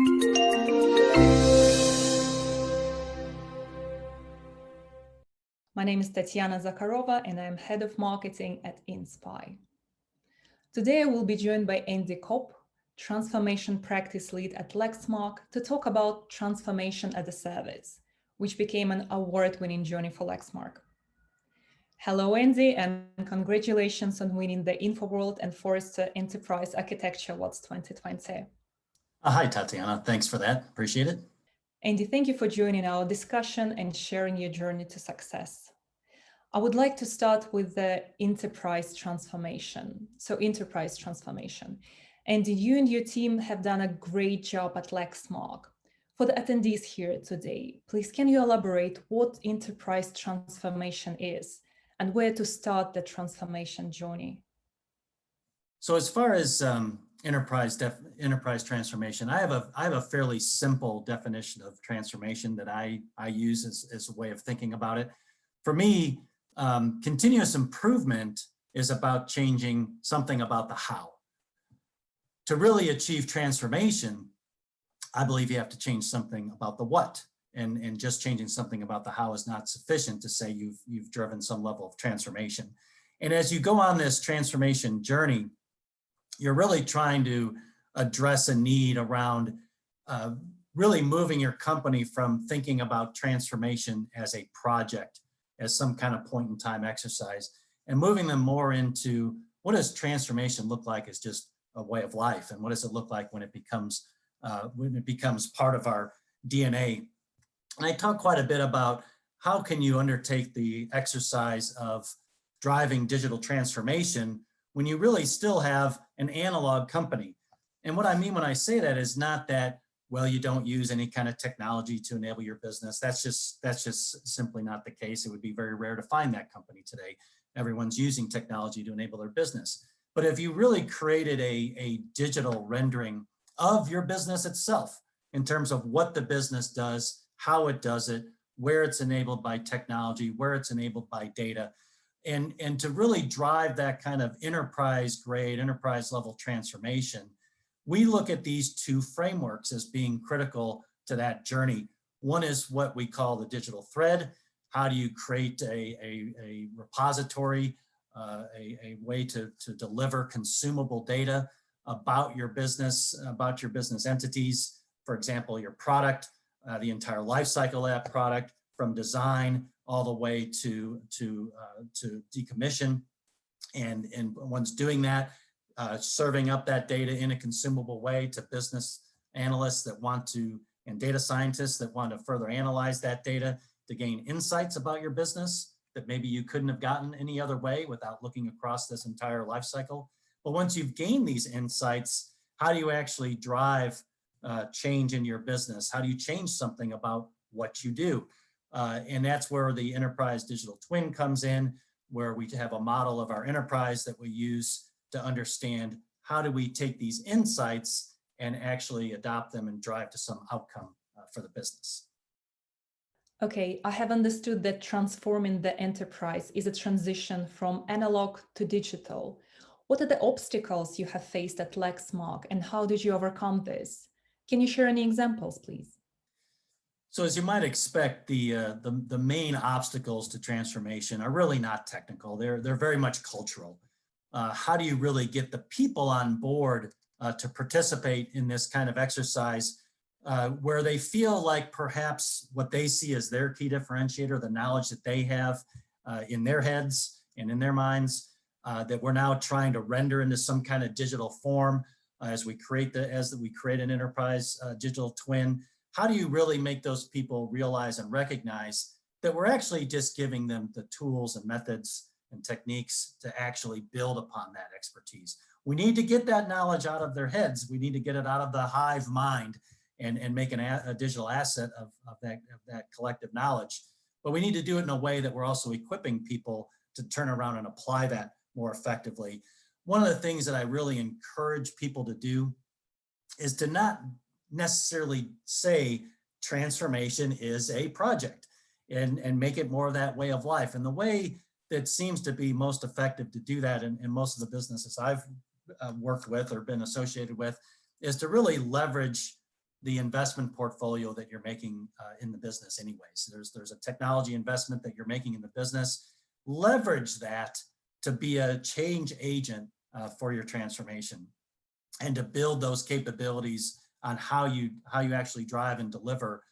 My name is Tatiana Zakharova, and I'm Head of Marketing at InSpy. Today, I will be joined by Andy Kopp, Transformation Practice Lead at Lexmark, to talk about Transformation as a Service, which became an award-winning journey for Lexmark. Hello, Andy, and congratulations on winning the InfoWorld and Forrester Enterprise Architecture Awards 2020. Hi, Tatiana. Thanks for that. Appreciate it. Andy, thank you for joining our discussion and sharing your journey to success. I would like to start with the enterprise transformation. So enterprise transformation. Andy, you and your team have done a great job at Lexmark. For the attendees here today, please can you elaborate what enterprise transformation is and where to start the transformation journey? So as far as enterprise transformation, I have a fairly simple definition of transformation that I use as a way of thinking about it. For me, continuous improvement is about changing something about the how. To really achieve transformation, I believe you have to change something about the what, and just changing something about the how is not sufficient to say you've driven some level of transformation. And as you go on this transformation journey, you're really trying to address a need around really moving your company from thinking about transformation as a project, as some kind of point in time exercise, and moving them more into what does transformation look like as just a way of life, and what does it look like when it becomes part of our DNA. And I talk quite a bit about how can you undertake the exercise of driving digital transformation when you really still have an analog company. And what I mean when I say that is not that, well, you don't use any kind of technology to enable your business. That's just simply not the case. It would be very rare to find that company today. Everyone's using technology to enable their business. But if you really created a digital rendering of your business itself in terms of what the business does, how it does it, where it's enabled by technology, where it's enabled by data, and to really drive that kind of enterprise grade, enterprise level transformation, we look at these two frameworks as being critical to that journey. One is what we call the digital thread. How do you create a repository, a way to deliver consumable data about your business entities, for example, your product, the entire life cycle of that product, from design all the way to decommission, and once doing that, serving up that data in a consumable way to business analysts that want to, and data scientists that want to further analyze that data to gain insights about your business that maybe you couldn't have gotten any other way without looking across this entire life cycle. But once you've gained these insights, how do you actually drive change in your business? How do you change something about what you do? And that's where the enterprise digital twin comes in, where we have a model of our enterprise that we use to understand how do we take these insights and actually adopt them and drive to some outcome for the business. Okay, I have understood that transforming the enterprise is a transition from analog to digital. What are the obstacles you have faced at Lexmark, and how did you overcome this? Can you share any examples, please? So as you might expect, the main obstacles to transformation are really not technical. They're very much cultural. How do you really get the people on board to participate in this kind of exercise where they feel like perhaps what they see as their key differentiator, the knowledge that they have in their heads and in their minds, that we're now trying to render into some kind of digital form as we create an enterprise digital twin. How do you really make those people realize and recognize that we're actually just giving them the tools and methods and techniques to actually build upon that expertise? We need to get that knowledge out of their heads. We need to get it out of the hive mind and make a digital asset of that collective knowledge. But we need to do it in a way that we're also equipping people to turn around and apply that more effectively. One of the things that I really encourage people to do is to not necessarily say transformation is a project and make it more of that way of life. And the way that seems to be most effective to do that in most of the businesses I've worked with or been associated with is to really leverage the investment portfolio that you're making in the business anyways. There's a technology investment that you're making in the business. Leverage that to be a change agent for your transformation and to build those capabilities on how you actually drive and deliver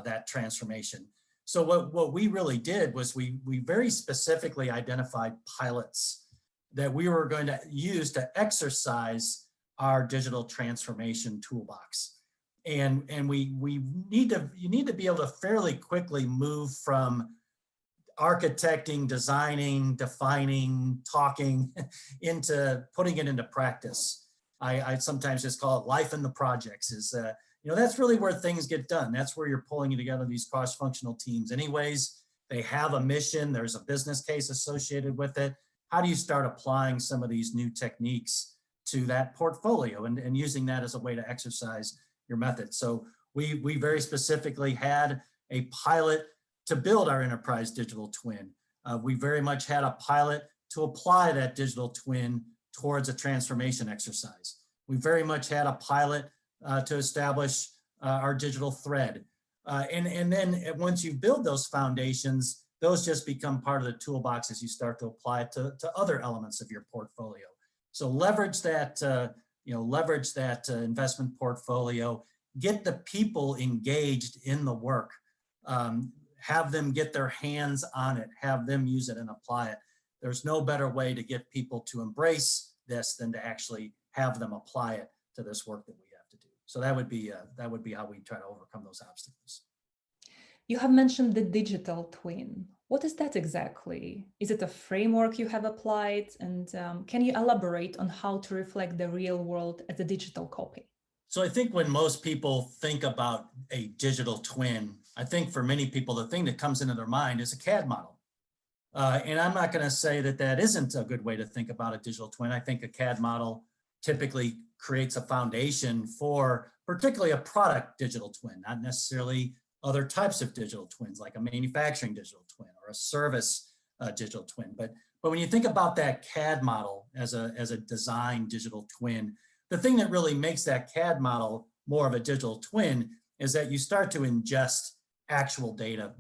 that transformation. So what we really did was we very specifically identified pilots that we were going to use to exercise our digital transformation toolbox. And you need to be able to fairly quickly move from architecting, designing, defining, talking into putting it into practice. I sometimes just call it life in the projects. That's really where things get done. That's where you're pulling together these cross-functional teams. Anyways, they have a mission. There's a business case associated with it. How do you start applying some of these new techniques to that portfolio and using that as a way to exercise your method? So we very specifically had a pilot to build our enterprise digital twin. We very much had a pilot to apply that digital twin towards a transformation exercise. We very much had a pilot to establish our digital thread. And then once you build those foundations, those just become part of the toolbox as you start to apply it to other elements of your portfolio. So leverage that, investment portfolio, get the people engaged in the work, have them get their hands on it, have them use it and apply it. There's no better way to get people to embrace this than to actually have them apply it to this work that we have to do. So that would be how we try to overcome those obstacles. You have mentioned the digital twin. What is that exactly? Is it a framework you have applied? And can you elaborate on how to reflect the real world as a digital copy? So I think when most people think about a digital twin, I think for many people, the thing that comes into their mind is a CAD model. And I'm not going to say that isn't a good way to think about a digital twin. I think a CAD model typically creates a foundation for particularly a product digital twin, not necessarily other types of digital twins like a manufacturing digital twin or a service digital twin. But when you think about that CAD model as a design digital twin, the thing that really makes that CAD model more of a digital twin is that you start to ingest actual data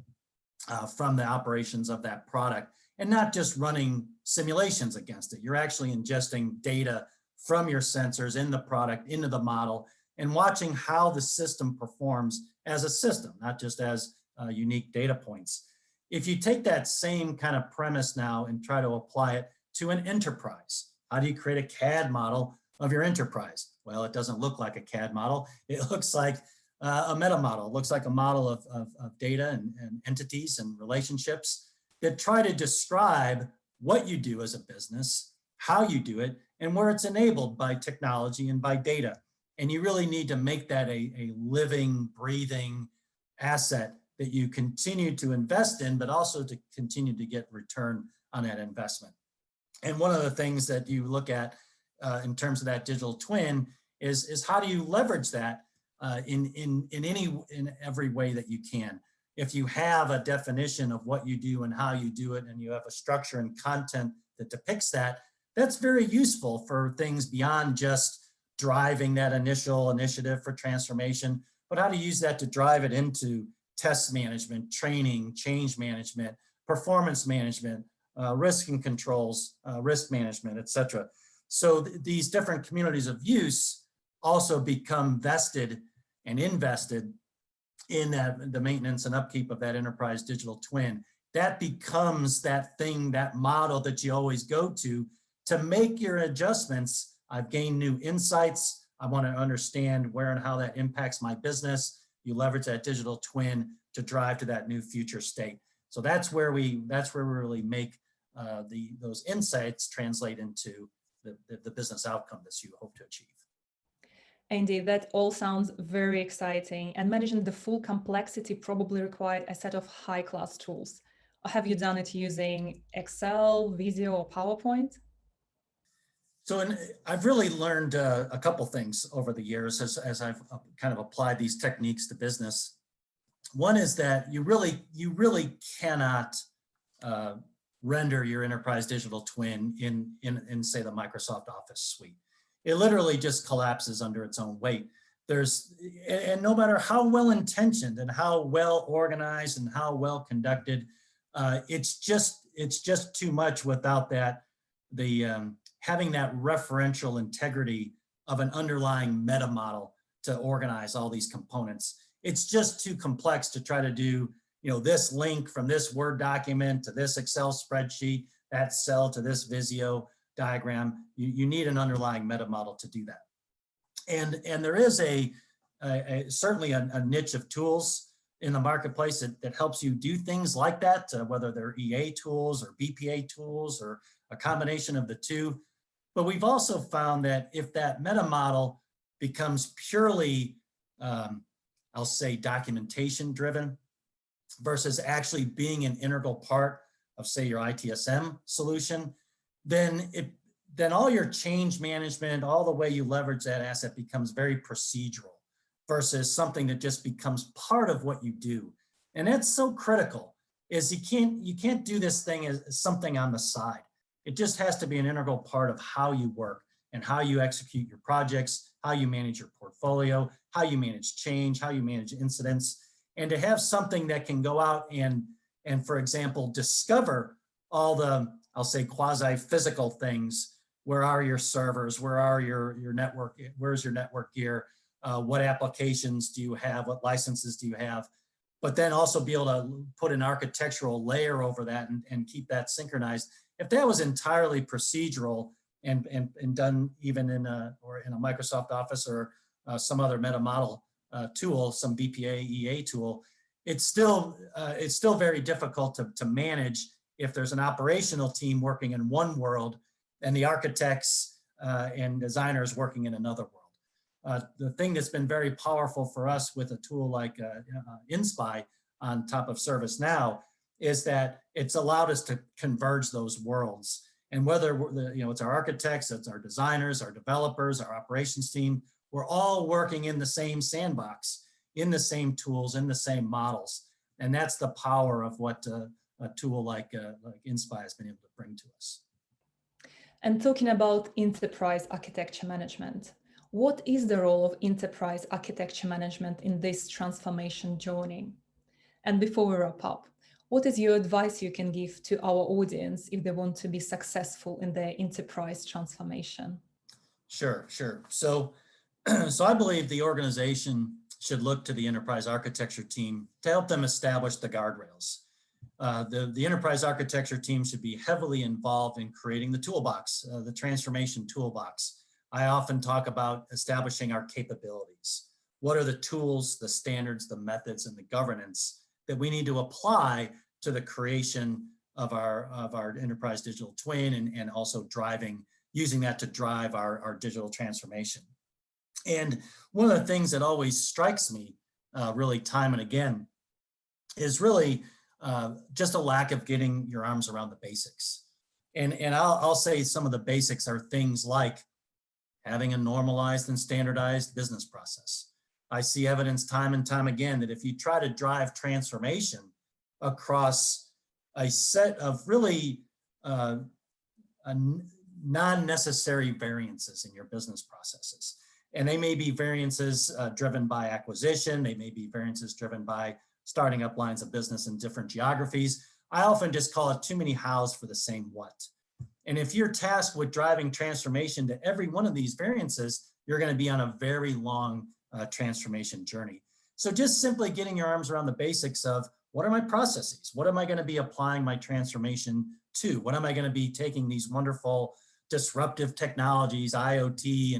from the operations of that product and not just running simulations against it. You're actually ingesting data from your sensors in the product into the model and watching how the system performs as a system, not just as unique data points. If you take that same kind of premise now and try to apply it to an enterprise, how do you create a CAD model of your enterprise? Well, it doesn't look like a CAD model. It looks like a meta model. It looks like a model of data and entities and relationships that try to describe what you do as a business, how you do it, and where it's enabled by technology and by data. And you really need to make that a living, breathing asset that you continue to invest in, but also to continue to get return on that investment. And one of the things that you look at in terms of that digital twin is how do you leverage that in every way that you can. If you have a definition of what you do and how you do it, and you have a structure and content that depicts that, that's very useful for things beyond just driving that initial initiative for transformation, but how to use that to drive it into test management, training, change management, performance management, risk and controls, risk management, et cetera. So these different communities of use also become vested and invested in the maintenance and upkeep of that enterprise digital twin. That becomes that thing, that model that you always go to make your adjustments. I've gained new insights. I want to understand where and how that impacts my business. You leverage that digital twin to drive to that new future state. So that's where we really make those insights translate into the business outcome that you hope to achieve. Andy, that all sounds very exciting, and managing the full complexity probably required a set of high-class tools. Or have you done it using Excel, Visio, or PowerPoint? So I've really learned a couple things over the years as I've kind of applied these techniques to business. One is that you really cannot render your enterprise digital twin in say the Microsoft Office suite. It literally just collapses under its own weight. and no matter how well intentioned and how well organized and how well conducted, it's just too much without that, having that referential integrity of an underlying meta model to organize all these components. It's just too complex to try to do, this link from this Word document to this Excel spreadsheet, that cell to this Visio diagram. You need an underlying meta model to do that. And there is certainly a niche of tools in the marketplace that helps you do things like that, whether they're EA tools or BPA tools or a combination of the two. But we've also found that if that meta model becomes purely, I'll say, documentation driven versus actually being an integral part of, say, your ITSM solution, then all your change management, all the way you leverage that asset becomes very procedural versus something that just becomes part of what you do. And that's so critical, is you can't do this thing as something on the side. It just has to be an integral part of how you work and how you execute your projects, how you manage your portfolio, how you manage change, how you manage incidents, and to have something that can go out and for example, discover all the, I'll say, quasi-physical things. Where are your servers? Where are your network? Where's your network gear? What applications do you have? What licenses do you have? But then also be able to put an architectural layer over that and keep that synchronized. If that was entirely procedural and done even in a Microsoft Office or some other meta model tool, some BPA EA tool, it's still very difficult to manage if there's an operational team working in one world and the architects and designers working in another world. The thing that's been very powerful for us with a tool like InSpy on top of ServiceNow is that it's allowed us to converge those worlds. And whether it's our architects, it's our designers, our developers, our operations team, we're all working in the same sandbox, in the same tools, in the same models. And that's the power of what a tool like InSpy has been able to bring to us. And talking about enterprise architecture management, what is the role of enterprise architecture management in this transformation journey? And before we wrap up, what is your advice you can give to our audience if they want to be successful in their enterprise transformation? Sure. So I believe the organization should look to the enterprise architecture team to help them establish the guardrails. The enterprise architecture team should be heavily involved in creating the toolbox, the transformation toolbox. I often talk about establishing our capabilities. What are the tools, the standards, the methods, and the governance that we need to apply to the creation of our enterprise digital twin and also using that to drive our digital transformation. And one of the things that always strikes me really time and again is really just a lack of getting your arms around the basics. And I'll say some of the basics are things like having a normalized and standardized business process. I see evidence time and time again that if you try to drive transformation across a set of really non-necessary variances in your business processes, and they may be variances driven by acquisition, they may be variances driven by starting up lines of business in different geographies. I often just call it too many hows for the same what. And if you're tasked with driving transformation to every one of these variances, you're going to be on a very long transformation journey. So just simply getting your arms around the basics of what are my processes? What am I going to be applying my transformation to? What am I going to be taking these wonderful disruptive technologies, IoT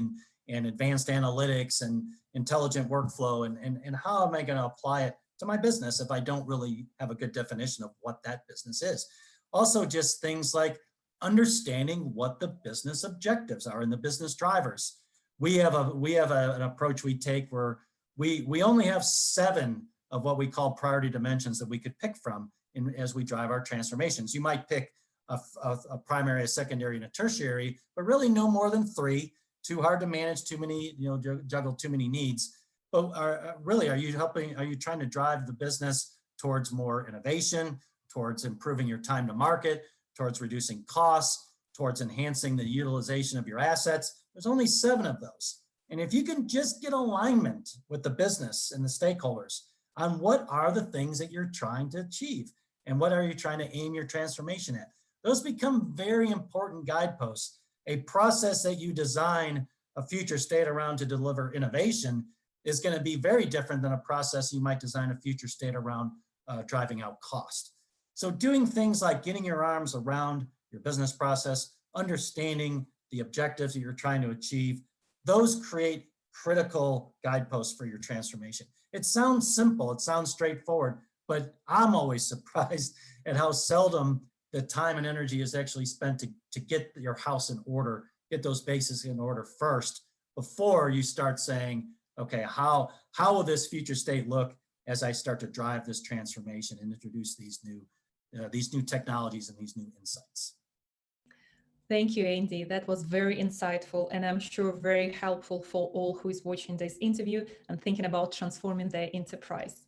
and advanced analytics and intelligent workflow, and how am I going to apply it to my business if I don't really have a good definition of what that business is? Also, just things like understanding what the business objectives are and the business drivers. We have an approach we take where we only have 7 of what we call priority dimensions that we could pick from as we drive our transformations. You might pick a primary, a secondary, and a tertiary, but really no more than 3. Too hard to manage, too many, juggle too many needs. But are you trying to drive the business towards more innovation, towards improving your time to market, towards reducing costs, towards enhancing the utilization of your assets? There's only 7 of those. And if you can just get alignment with the business and the stakeholders on what are the things that you're trying to achieve and what are you trying to aim your transformation at, those become very important guideposts. A process that you design a future state around to deliver innovation is going to be very different than a process you might design a future state around driving out cost. So doing things like getting your arms around your business process, understanding the objectives that you're trying to achieve, those create critical guideposts for your transformation. It sounds simple, it sounds straightforward, but I'm always surprised at how seldom the time and energy is actually spent to get your house in order, get those basics in order first, before you start saying, okay, how will this future state look as I start to drive this transformation and introduce these new technologies and these new insights. Thank you, Andy. That was very insightful, and I'm sure very helpful for all who is watching this interview and thinking about transforming their enterprise.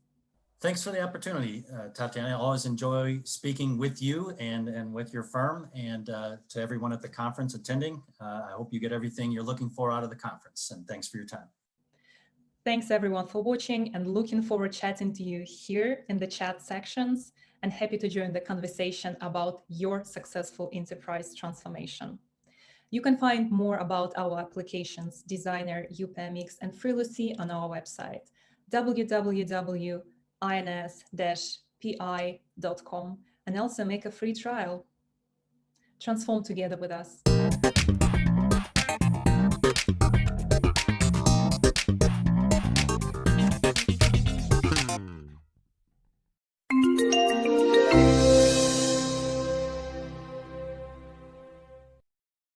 Thanks for the opportunity, Tatiana. I always enjoy speaking with you and with your firm, and to everyone at the conference attending. I hope you get everything you're looking for out of the conference, and thanks for your time. Thanks everyone for watching, and looking forward chatting to you here in the chat sections, and happy to join the conversation about your successful enterprise transformation. You can find more about our applications, Designer, UPMX, and Freelucy on our website, www.ins-pi.com, and also make a free trial. Transform together with us.